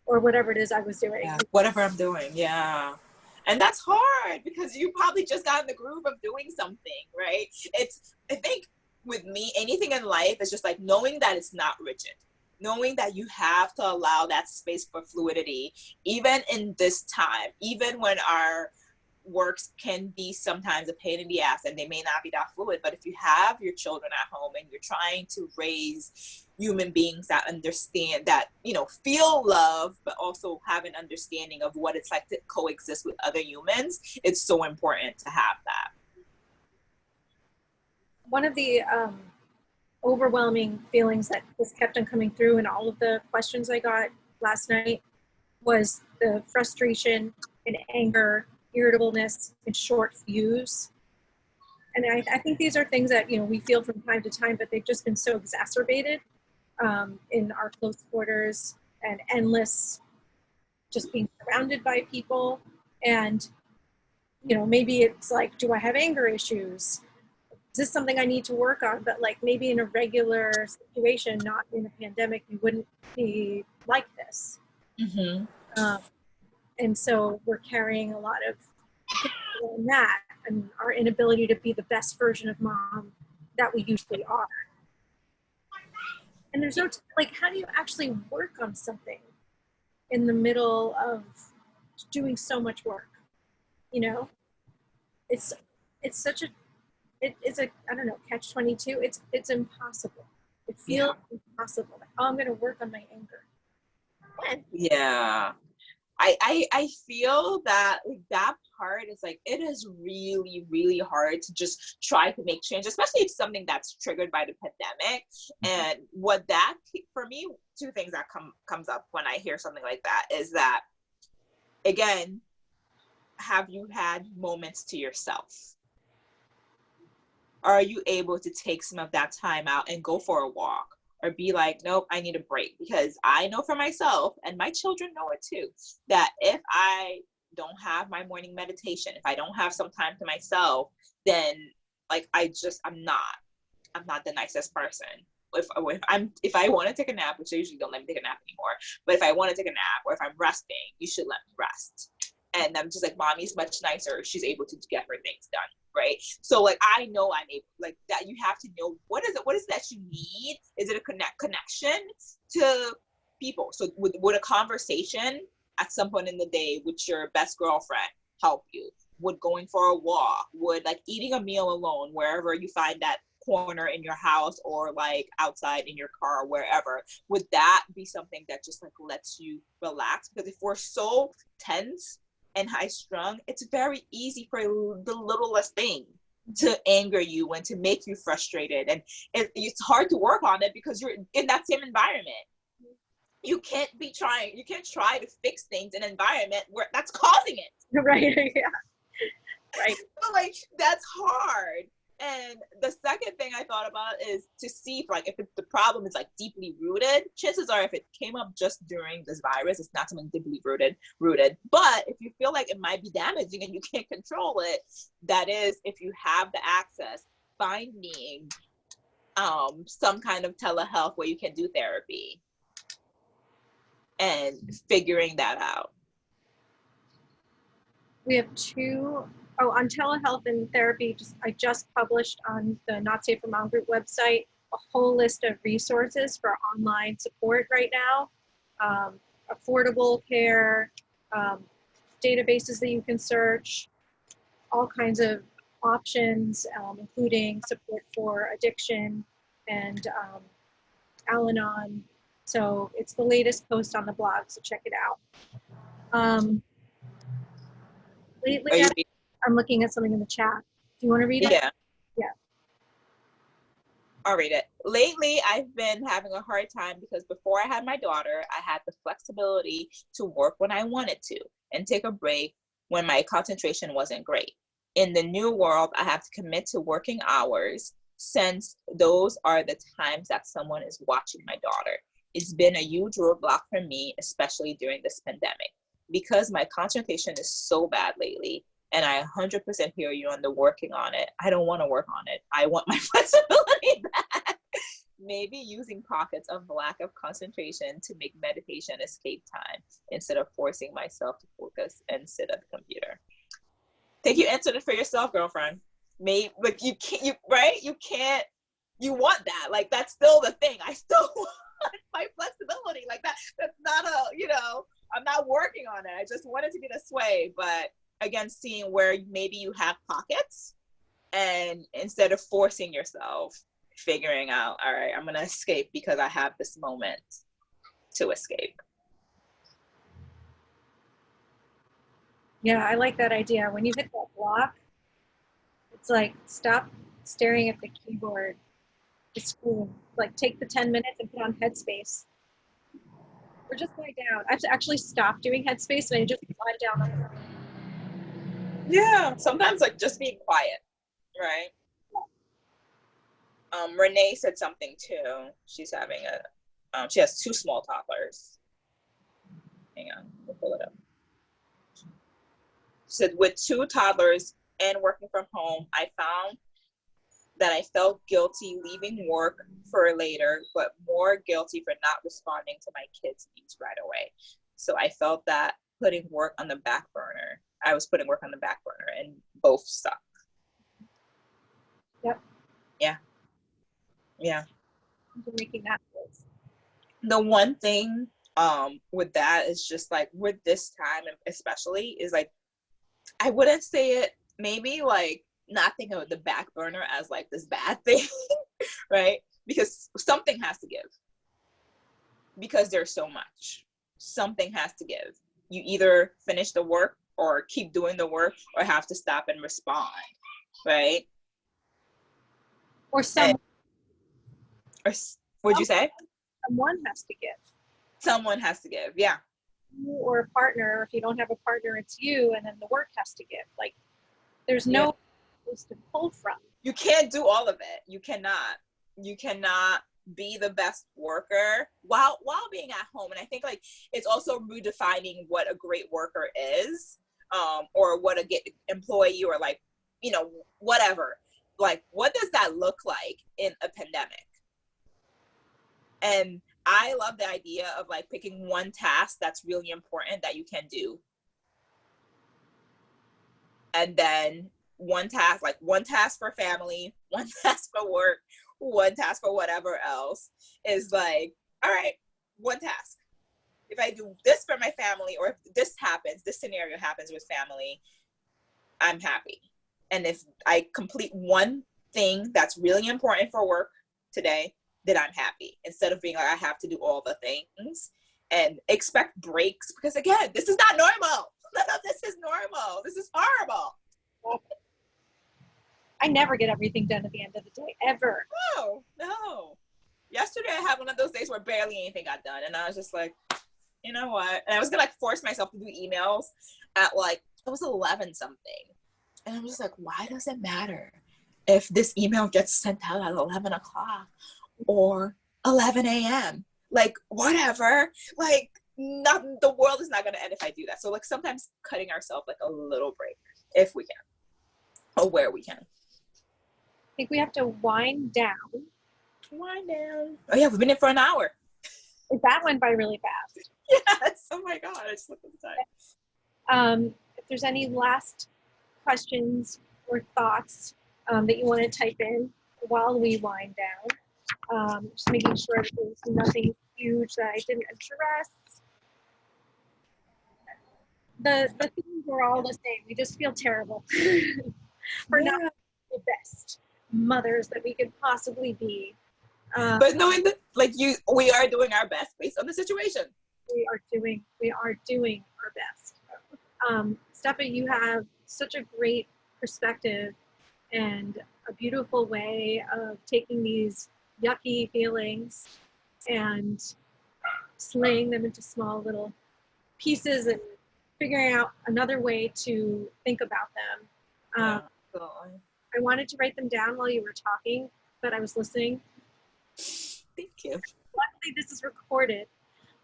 or whatever it is I was doing. Yeah, whatever I'm doing. Yeah. And that's hard because you probably just got in the groove of doing something, right? I think with me, anything in life is just like knowing that it's not rigid, knowing that you have to allow that space for fluidity, even in this time, even when our works can be sometimes a pain in the ass and they may not be that fluid. But if you have your children at home and you're trying to raise human beings that understand, that, you know, feel love, but also have an understanding of what it's like to coexist with other humans, it's so important to have that. One of the overwhelming feelings that just kept on coming through in all of the questions I got last night was the frustration and anger, irritableness, and short fuse. And I think these are things that, you know, we feel from time to time, but they've just been so exacerbated in our close quarters and endless just being surrounded by people. And, you know, maybe it's like, do I have anger issues? Is this something I need to work on? But like maybe in a regular situation, not in a pandemic, you wouldn't be like this. Mm-hmm. And so we're carrying a lot of in that and our inability to be the best version of mom that we usually are. And there's no, like, how do you actually work on something in the middle of doing so much work? You know, it's such a, it's a, I don't know, catch-22. It's impossible. It feels impossible. Like, oh, I'm going to work on my anger. When? Yeah. I feel that like that part is like, it is really, really hard to just try to make change, especially if something that's triggered by the pandemic. And what that, for me, two things that comes up when I hear something like that is that, again, have you had moments to yourself? Are you able to take some of that time out and go for a walk? Or be like, nope, I need a break? Because I know for myself, and my children know it too, that if I don't have my morning meditation, if I don't have some time to myself, then like I'm not the nicest person. If I want to take a nap, which I usually don't let me take a nap anymore, but if I want to take a nap or if I'm resting, you should let me rest. And I'm just like, mommy's much nicer. She's able to get her things done, right? So like, I know I'm able, like that. You have to know what is it that you need. Is it a connection to people? So would a conversation at some point in the day with your best girlfriend help you? Would going for a walk? Would like eating a meal alone, wherever you find that corner in your house or like outside in your car or wherever, would that be something that just like lets you relax? Because if we're so tense and high strung, it's very easy for the littlest thing to anger you and to make you frustrated. And it's hard to work on it because you're in that same environment. You can't try to fix things in an environment where that's causing it. Right. Yeah. Right. So like, that's hard. And the second thing I thought about is to see if the problem is like deeply rooted. Chances are if it came up just during this virus, it's not something deeply rooted. But if you feel like it might be damaging and you can't control it, that is, if you have the access, finding some kind of telehealth where you can do therapy and figuring that out. We have on telehealth and therapy, I just published on the Not Safe for Mom group website a whole list of resources for online support right now. Affordable care, databases that you can search, all kinds of options, including support for addiction and Al-Anon. So it's the latest post on the blog, so check it out. Lately, I'm looking at something in the chat. Do you want to read it? Yeah. Yeah. I'll read it. Lately, I've been having a hard time because before I had my daughter, I had the flexibility to work when I wanted to and take a break when my concentration wasn't great. In the new world, I have to commit to working hours since those are the times that someone is watching my daughter. It's been a huge roadblock for me, especially during this pandemic, because my concentration is so bad lately. And I 100% hear you on the working on it. I don't want to work on it. I want my flexibility back. Maybe using pockets of lack of concentration to make meditation escape time instead of forcing myself to focus and sit at the computer. Think you answered it for yourself, girlfriend. Maybe like you can't, you want that. Like that's still the thing. I still want my flexibility. Like that's not I'm not working on it. I just want it to be this way. But again, seeing where maybe you have pockets and instead of forcing yourself, figuring out, all right, I'm going to escape because I have this moment to escape. Yeah, I like that idea. When you hit that block, it's like, stop staring at the keyboard, the screen. Like, take the 10 minutes and put on Headspace. Or just lie down. I've actually stopped doing Headspace and I just lie down on the ground. Yeah, sometimes like just being quiet, right? Renee said something too. She's having she has 2 small toddlers. Hang on, we'll pull it up. She said, with 2 toddlers and working from home, I found that I felt guilty leaving work for later, but more guilty for not responding to my kids' needs right away. So I felt that putting work on the back burner. I was putting work on the back burner, and both stuck. Yep. Yeah. Yeah. Making that choice. The one thing with that is just like with this time especially is like, I wouldn't say it, maybe like not think of the back burner as like this bad thing, right? Because something has to give, because there's so much. Something has to give. You either finish the work or keep doing the work, or have to stop and respond, right? Or some, or would you say someone has to give. someone has to give? Yeah. You or a partner. If you don't have a partner, it's you, and then the work has to give. Like, there's no place to pull from. You can't do all of it. You cannot be the best worker while being at home. And I think like it's also redefining what a great worker is, or what a good employee, or like, you know, whatever. Like, what does that look like in a pandemic? And I love the idea of like picking one task that's really important that you can do, and then one task for family, one task for work, one task for whatever else, is like, all right, one task. If I do this for my family, or if this scenario happens with family, I'm happy. And if I complete one thing that's really important for work today, then I'm happy, instead of being like, I have to do all the things and expect breaks, because again, this is not normal. None of this is normal. This is horrible. I never get everything done at the end of the day, ever. No. Yesterday I had one of those days where barely anything got done, and I was just like, you know what? And I was gonna like force myself to do emails at like, it was 11 something, and I'm just like, why does it matter if this email gets sent out at 11 o'clock or 11 a.m.? Like, whatever. Like, not, the world is not gonna end if I do that. So like, sometimes cutting ourselves like a little break if we can, or where we can. I think we have to wind down. Oh yeah, we've been in for an hour. That went by really fast. Yes. Oh my God, I just looked at the time. If there's any last questions or thoughts that you want to type in while we wind down, just making sure that there's nothing huge that I didn't address. The themes are all the same. We just feel terrible for not being the best mothers that we could possibly be. But knowing that, like, we are doing our best based on the situation. We are doing our best. Stepha, you have such a great perspective and a beautiful way of taking these yucky feelings and slaying them into small little pieces and figuring out another way to think about them. I wanted to write them down while you were talking, but I was listening. Thank you. Luckily, this is recorded,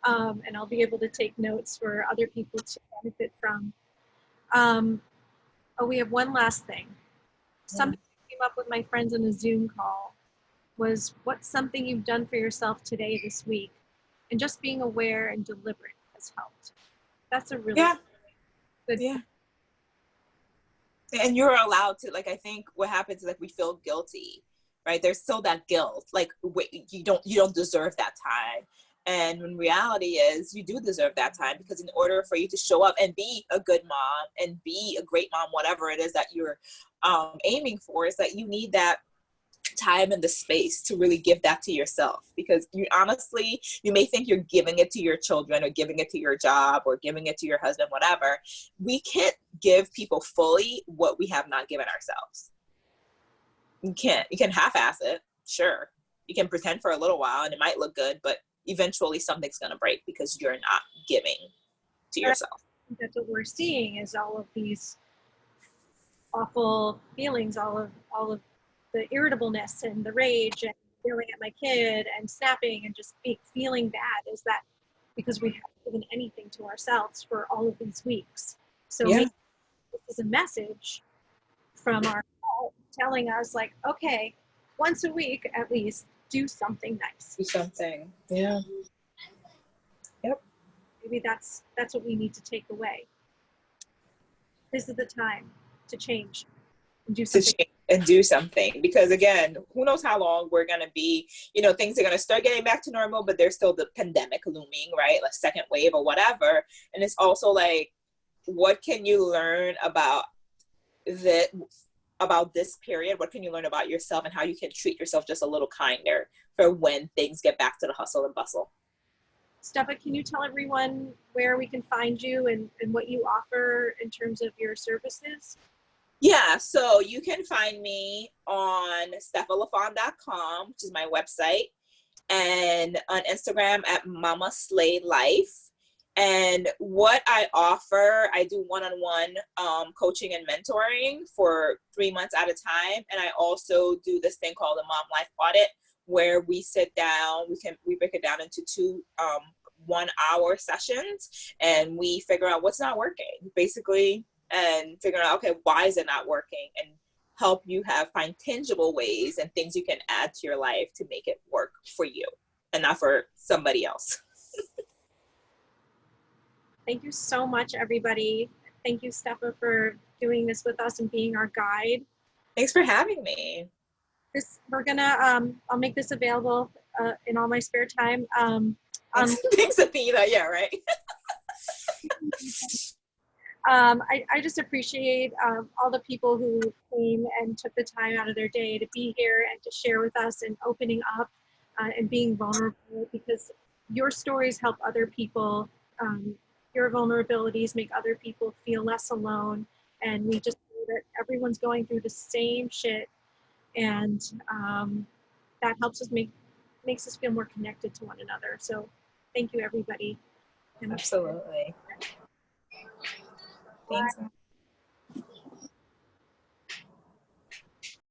and I'll be able to take notes for other people to benefit from. We have one last thing. Something that came up with my friends on a Zoom call was, what's something you've done for yourself today, this week? And just being aware and deliberate has helped. That's a really good. Yeah. And you're allowed to, like, I think what happens is like we feel guilty, right? There's still that guilt, like, wait, you don't deserve that time. And when reality is, you do deserve that time, because in order for you to show up and be a good mom and be a great mom, whatever it is that you're aiming for, is that you need that time and the space to really give that to yourself. Because you honestly, you may think you're giving it to your children or giving it to your job or giving it to your husband, whatever. We can't give people fully what we have not given ourselves. You can half-ass it, sure. You can pretend for a little while and it might look good, but eventually something's going to break because you're not giving to yourself. That's what we're seeing, is all of these awful feelings, all of the irritableness and the rage and yelling at my kid and snapping and just feeling bad, is that because we haven't given anything to ourselves for all of these weeks. So maybe this is a message from our heart telling us, like, okay, once a week at least, do something nice. Do something. Yeah. Yep. Maybe that's what we need to take away. This is the time to change and do To something. change and do something, because again, who knows how long we're going to be, things are going to start getting back to normal, but there's still the pandemic looming, right? Like second wave or whatever. And it's also like, what can you learn about this period? What can you learn about yourself and how you can treat yourself just a little kinder for when things get back to the hustle and bustle? Stepha, can you tell everyone where we can find you and what you offer in terms of your services? Yeah, so you can find me on stephaalafond.com, which is my website, and on Instagram at Mama Slay Life. And what I offer, I do one-on-one coaching and mentoring for 3 months at a time. And I also do this thing called the Mom Life Audit, where we sit down, we break it down into two 1-hour sessions, and we figure out what's not working, basically, and figuring out, okay, why is it not working, and help you find tangible ways and things you can add to your life to make it work for you and not for somebody else. Thank you so much, everybody. Thank you, Stepha, for doing this with us and being our guide. Thanks for having me. We're gonna, I'll make this available in all my spare time. Thanks, Athena. Yeah, right. I just appreciate all the people who came and took the time out of their day to be here and to share with us and opening up and being vulnerable, because your stories help other people. Your vulnerabilities make other people feel less alone. And we just know that everyone's going through the same shit. And that helps us makes us feel more connected to one another. So thank you, everybody. Absolutely. Thanks.